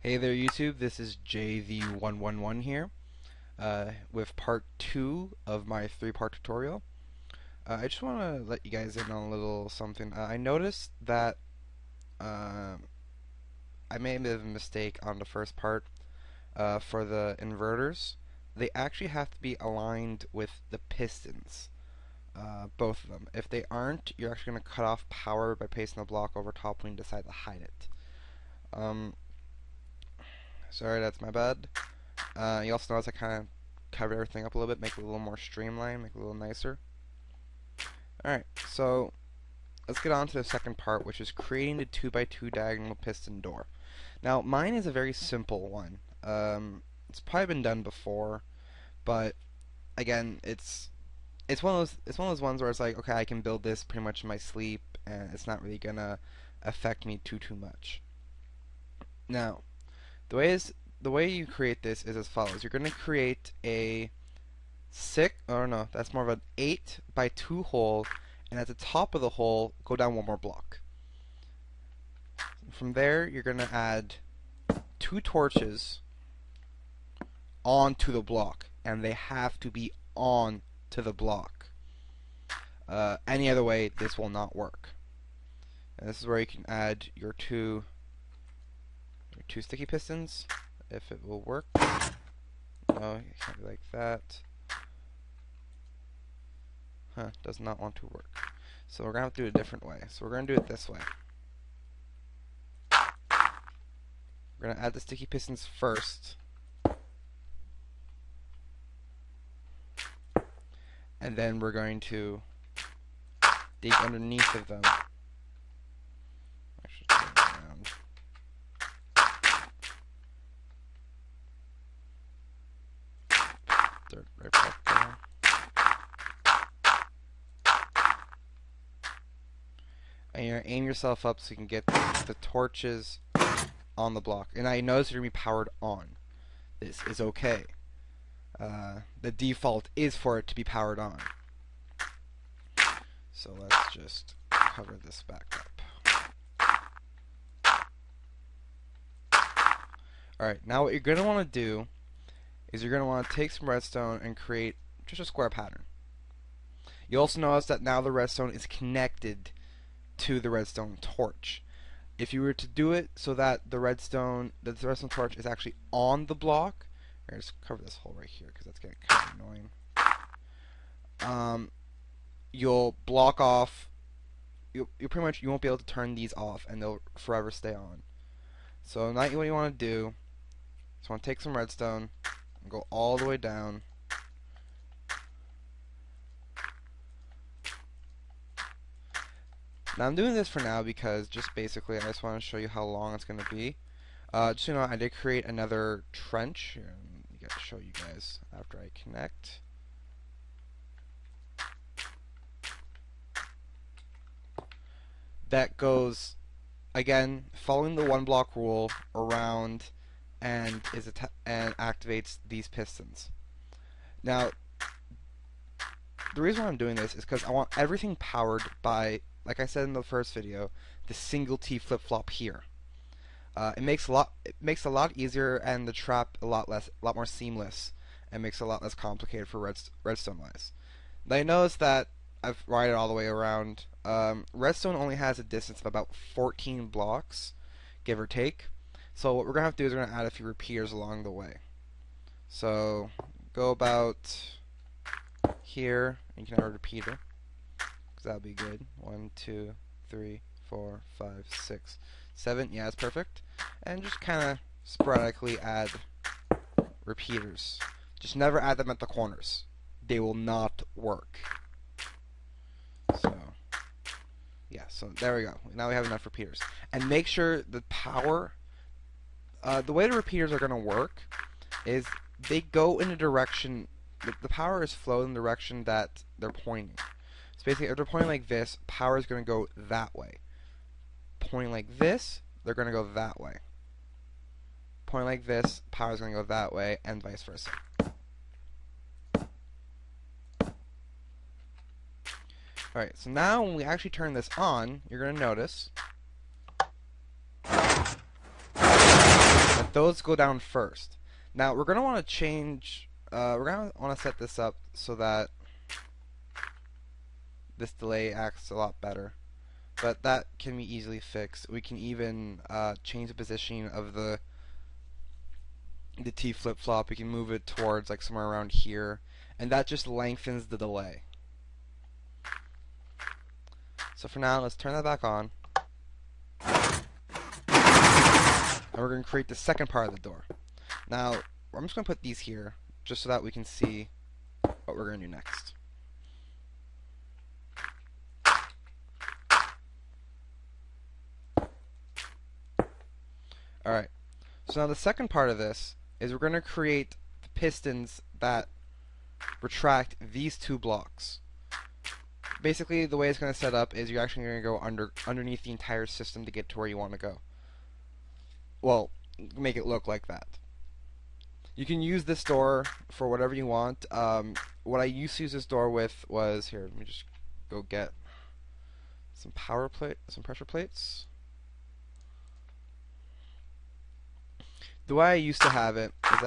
Hey there YouTube, this is JV111 here with part 2 of my 3-part tutorial. I just want to let you guys in on a little something. I noticed that I made a bit of a mistake on the first part for the inverters. They actually have to be aligned with the pistons, both of them. If they aren't, you're actually going to cut off power by pasting the block over top when you decide to hide it. Sorry, that's my bad. You also notice I kind of covered everything up a little bit, make it a little more streamlined, make it a little nicer. Alright, so let's get on to the second part, which is creating the 2x2 diagonal piston door. Now, mine is a very simple one. It's probably been done before, but again, it's one of those ones where it's like, okay, I can build this pretty much in my sleep, and it's not really gonna affect me too much. Now, the way you create this is as follows. You're going to create a that's more of an 8x2 hole, and at the top of the hole, go down one more block. From there, you're going to add 2 torches onto the block, and they have to be on to the block. Any other way, this will not work. And this is where you can add your two sticky pistons, if it will work. No, it can't be like that. Does not want to work. So we're going to have to do it a different way. So we're going to do it this way. We're going to add the sticky pistons first. And then we're going to dig underneath of them. Right back there. And you're gonna aim yourself up so you can get the torches on the block. And I notice you're gonna be powered on. This is okay. The default is for it to be powered on. So let's just cover this back up. Alright, now what you're gonna want to do is you're going to want to take some redstone and create just a square pattern. You also notice that now the redstone is connected to the redstone torch. If you were to do it so that the redstone torch is actually on the block, I'm going to just cover this hole right here because that's getting kind of annoying. You'll block off. You won't be able to turn these off, and they'll forever stay on. So now what you want to do is want to take some redstone. Go all the way down. Now I'm doing this for now because just basically I just want to show you how long it's going to be. Just so you know, I did create another trench. Here, let me show you guys after I connect. That goes, again, following the 1 block rule around and activates these pistons. Now, the reason why I'm doing this is because I want everything powered by, like I said in the first video, the single T flip-flop here. It makes a lot easier, and the trap a lot more seamless, and makes it a lot less complicated for redstone wise. Now you notice that I've wired it all the way around. Redstone only has a distance of about 14 blocks, give or take. So what we're going to have to do is we're going to add a few repeaters along the way. So go about here, and you can add a repeater, because that'll be good. 1, 2, 3, 4, 5, 6, 7. Yeah, that's perfect. And just kind of sporadically add repeaters. Just never add them at the corners. They will not work. So yeah, so there we go. Now we have enough repeaters. And make sure the power... the way the repeaters are going to work is they go in a direction, the power is flowed in the direction that they're pointing. So basically, if they're pointing like this, power is going to go that way. Pointing like this, they're going to go that way. Pointing like this, power is going to go that way, and vice versa. Alright, so now when we actually turn this on, you're going to notice those go down first. Now we're going to want to change, we're going to want to set this up so that this delay acts a lot better. But that can be easily fixed. We can even change the positioning of the T flip-flop. We can move it towards like somewhere around here, and that just lengthens the delay. So for now, let's turn that back on. And we're going to create the second part of the door. Now, I'm just going to put these here, just so that we can see what we're going to do next. Alright, so now the second part of this is we're going to create the pistons that retract these two blocks. Basically, the way it's going to set up is you're actually going to go underneath the entire system to get to where you want to go. Well, make it look like that. You can use this door for whatever you want. What I used to use this door with was, here, let me just go get some pressure plates. The way I used to have it is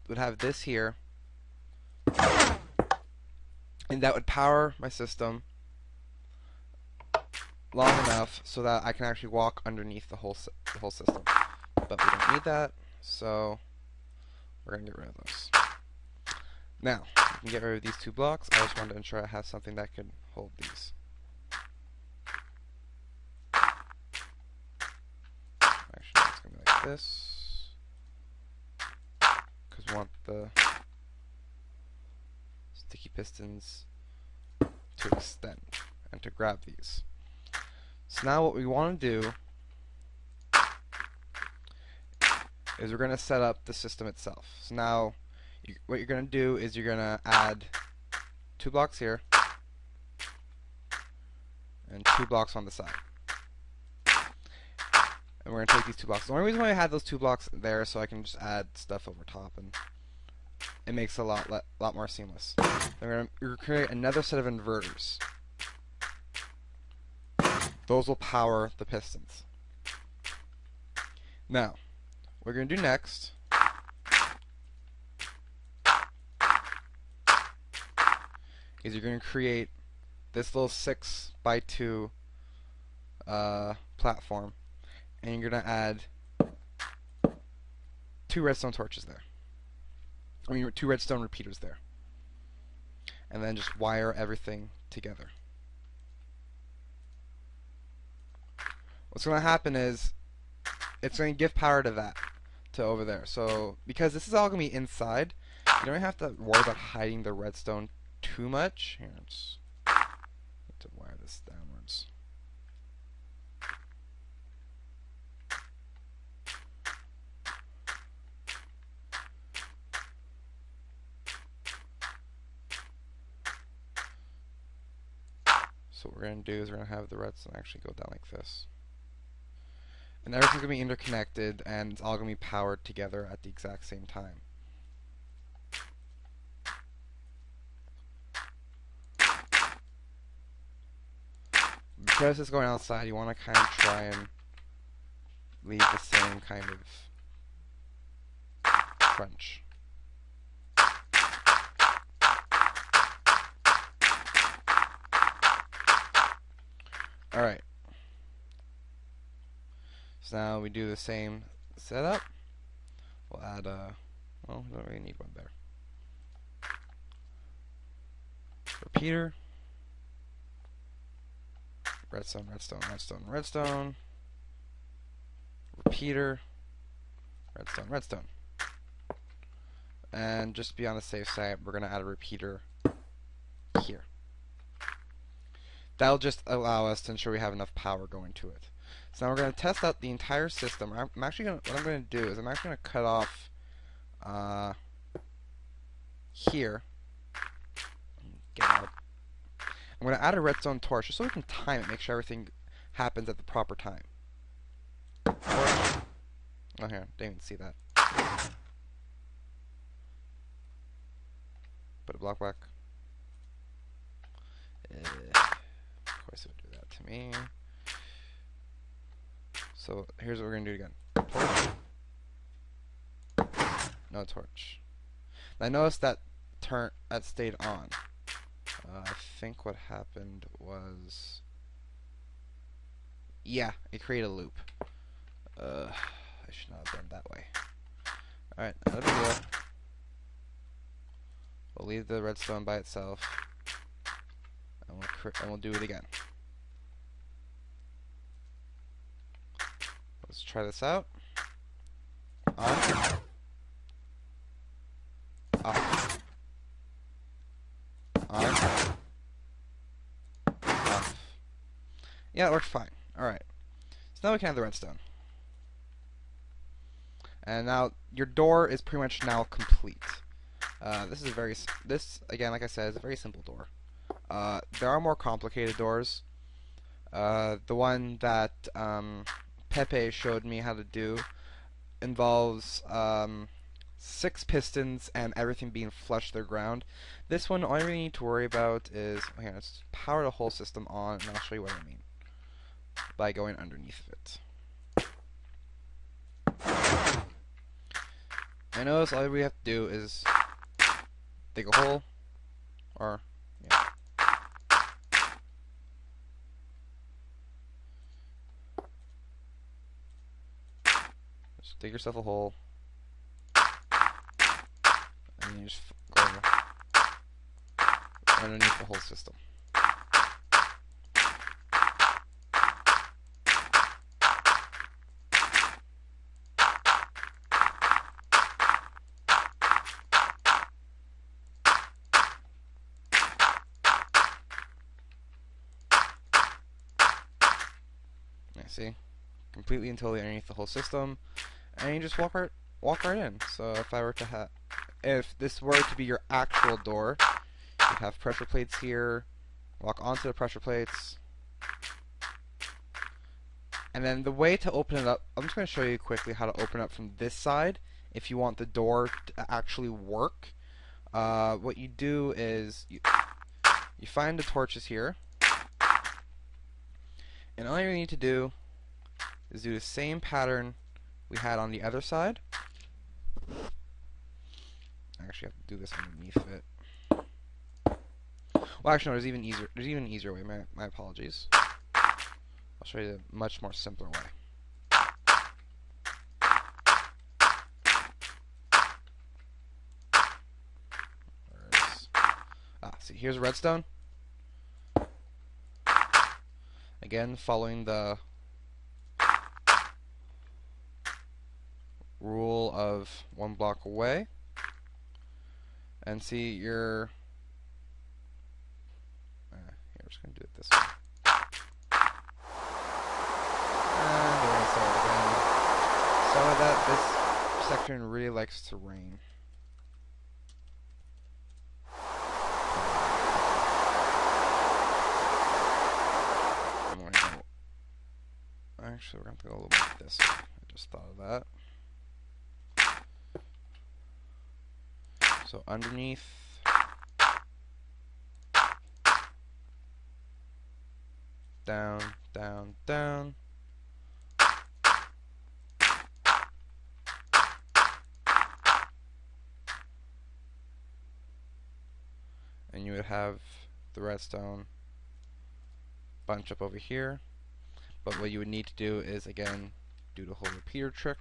would have this here, and that would power my system long enough so that I can actually walk underneath the whole system. But we don't need that, so we're gonna get rid of those. Now we can get rid of these two blocks. I just wanted to ensure I have something that could hold these. Actually, it's gonna be like this. We want the sticky pistons to extend and to grab these. So now what we want to do is we're going to set up the system itself. So now what you're going to do is you're going to add 2 blocks here and 2 blocks on the side. And we're going to take these 2 blocks. The only reason why I had those 2 blocks there is so I can just add stuff over top, and it makes it a lot more seamless. Then we're going to create another set of inverters. Those will power the pistons. Now, what we're going to do next is you're going to create this little 6x2 platform. And you're going to add 2 redstone torches there. I mean, 2 redstone repeaters there. And then just wire everything together. What's going to happen is it's going to give power to that, to over there. So, because this is all going to be inside, you don't have to worry about hiding the redstone too much. Here, let's to wire this downwards. So what we're going to do is we're going to have the redstone actually go down like this. And everything's going to be interconnected, and it's all going to be powered together at the exact same time. Because it's going outside, you want to kind of try and leave the same kind of crunch. Alright. So now we do the same setup. We'll add well, we don't really need one there. Repeater. Redstone, redstone, redstone, redstone. Repeater. Redstone, redstone. And just to be on the safe side, we're going to add a repeater here. That'll just allow us to ensure we have enough power going to it. So now we're going to test out the entire system. What I'm going to do is I'm actually going to cut off here. Get out. I'm going to add a redstone torch just so we can time it, make sure everything happens at the proper time. Oh, here, didn't even see that. Put a block back. Of course it would do that to me. So here's what we're going to do again. Torch. no torch. I noticed that that stayed on. I think what happened was, yeah, it created a loop. I should not have done that way. Alright, not a big deal. We'll leave the redstone by itself, and we'll do it again. Let's try this out. On. Off. On. Off. Yeah, it worked fine. Alright. So now we can have the redstone. And now your door is pretty much now complete. This again, like I said, is a very simple door. There are more complicated doors. The one that Pepe showed me how to do involves 6 pistons and everything being flush to the ground. This one, all you really need to worry about is, okay, let's power the whole system on, and I'll show you what I mean by going underneath of it. I notice all we have to do is dig a hole, or, yeah. Just dig yourself a hole, and you just go underneath the whole system. See, completely and totally underneath the whole system, and you just walk right in. So if this were to be your actual door, you'd have pressure plates here. Walk onto the pressure plates, and then the way to open it up, I'm just going to show you quickly how to open up from this side. If you want the door to actually work, what you do is you find the torches here, and all you need to do is do the same pattern we had on the other side. I actually have to do this underneath of it. Well, actually, no, there's even an easier way. My apologies. I'll show you a much more simpler way. See, here's redstone. Again, following the rule of 1 block away, and see your here, we're just gonna do it this way, and we're gonna start again. Sorry that this section really likes to rain. Actually, we're going to go a little bit this way. I just thought of that. So underneath, down, down, down. And you would have the redstone bunch up over here. But what you would need to do is, again, do the whole repeater trick,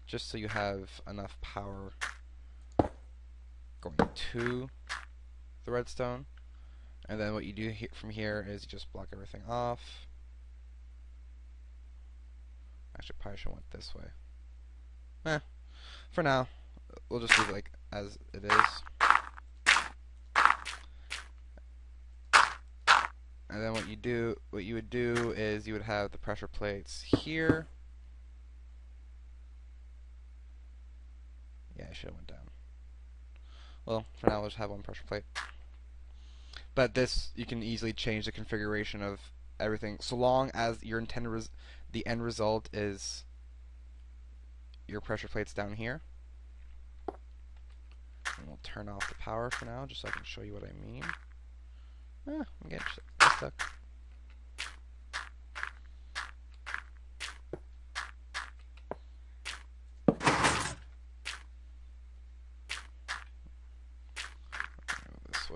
just so you have enough power going to the redstone. And then what you do from here is you just block everything off. Actually, probably should have went this way. For now, we'll just leave it like as it is. And then what you would do is you would have the pressure plates here. Yeah, I should have went down. Well, for now, we'll just have 1 pressure plate. But this, you can easily change the configuration of everything, so long as your the end result is your pressure plates down here. And we'll turn off the power for now, just so I can show you what I mean. I'm getting stuck.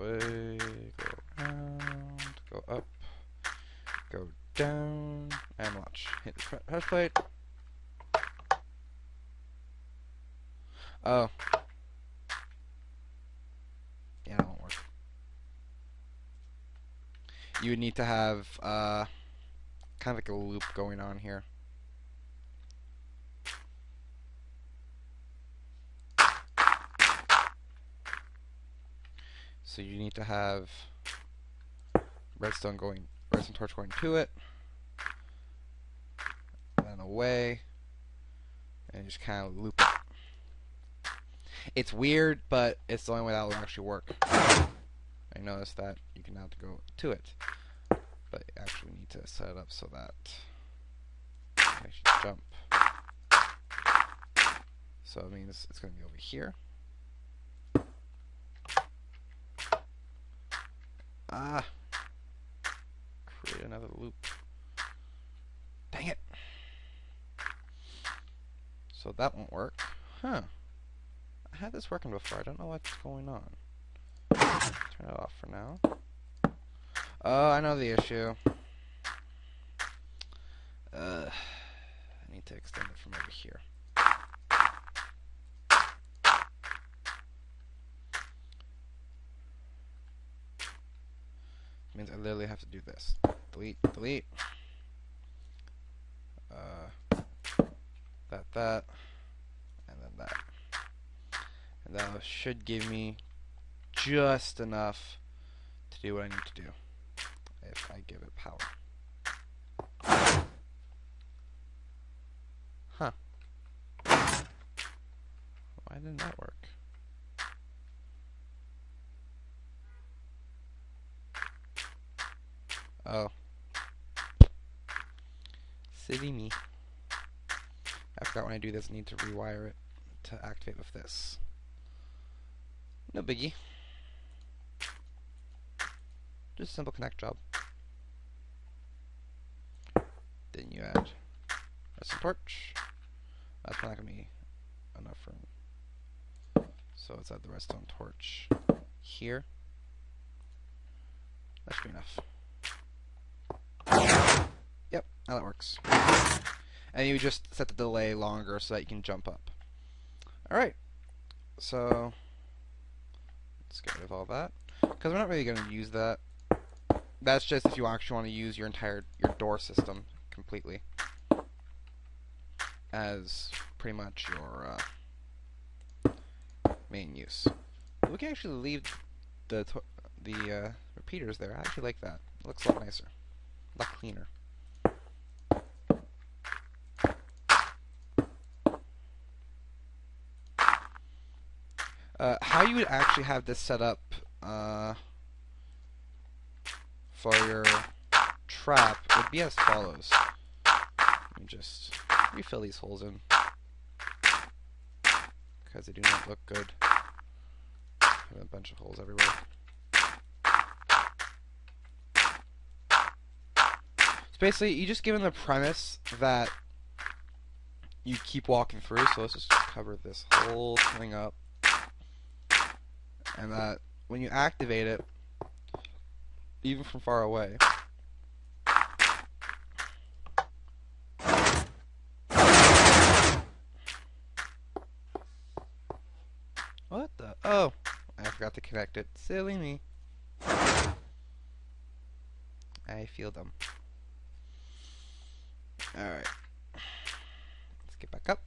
way, go around, go up, go down, and watch. Hit the press plate. Oh. Yeah, that won't work. You would need to have kind of like a loop going on here. So you need to have redstone torch going to it, and then away, and just kind of loop it. It's weird, but it's the only way that will actually work. I noticed that you can now go to it, but you actually need to set it up so that you can actually jump. So it means it's going to be over here. Ah! Create another loop. Dang it! So that won't work. Huh. I had this working before. I don't know what's going on. Turn it off for now. Oh, I know the issue. I need to extend it from over here. Means I literally have to do this. Delete, delete. That, and then that. And that should give me just enough to do what I need to do if I give it power. Huh. Why didn't that work? Oh. Silly me. I forgot when I do this, I need to rewire it to activate with this. No biggie. Just a simple connect job. Then you add redstone torch. That's not going to be enough room. So let's add the redstone torch here. That should be enough. Yep, now that works. And you just set the delay longer so that you can jump up. Alright, so let's get rid of all that, because we're not really going to use that. That's just if you actually want to use your door system completely as pretty much your main use. We can actually leave the repeaters there. I actually like that. It looks a lot nicer, a lot cleaner. How you would actually have this set up for your trap would be as follows. Let me just refill these holes in, because they do not look good. I have a bunch of holes everywhere. So basically, you just given the premise that you keep walking through, so let's just cover this whole thing up. And that when you activate it, even from far away, what the? Oh, I forgot to connect it. Silly me. I feel dumb. Alright. Let's get back up.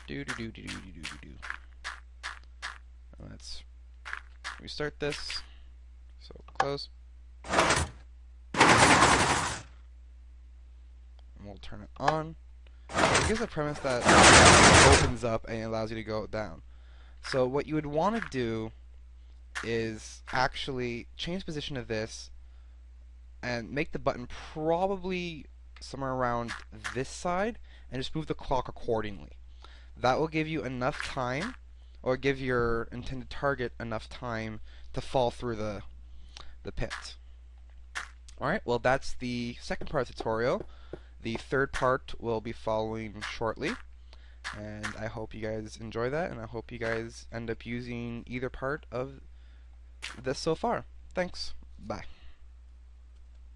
Do. Let's restart this. So close. And we'll turn it on. It gives a premise that it opens up and it allows you to go down. So what you would want to do is actually change position of this and make the button probably somewhere around this side and just move the clock accordingly. That will give you enough time, or give your intended target enough time to fall through the pit. Alright, well that's the second part of the tutorial. The third part will be following shortly, and I hope you guys enjoy that, and I hope you guys end up using either part of this so far. Thanks. Bye.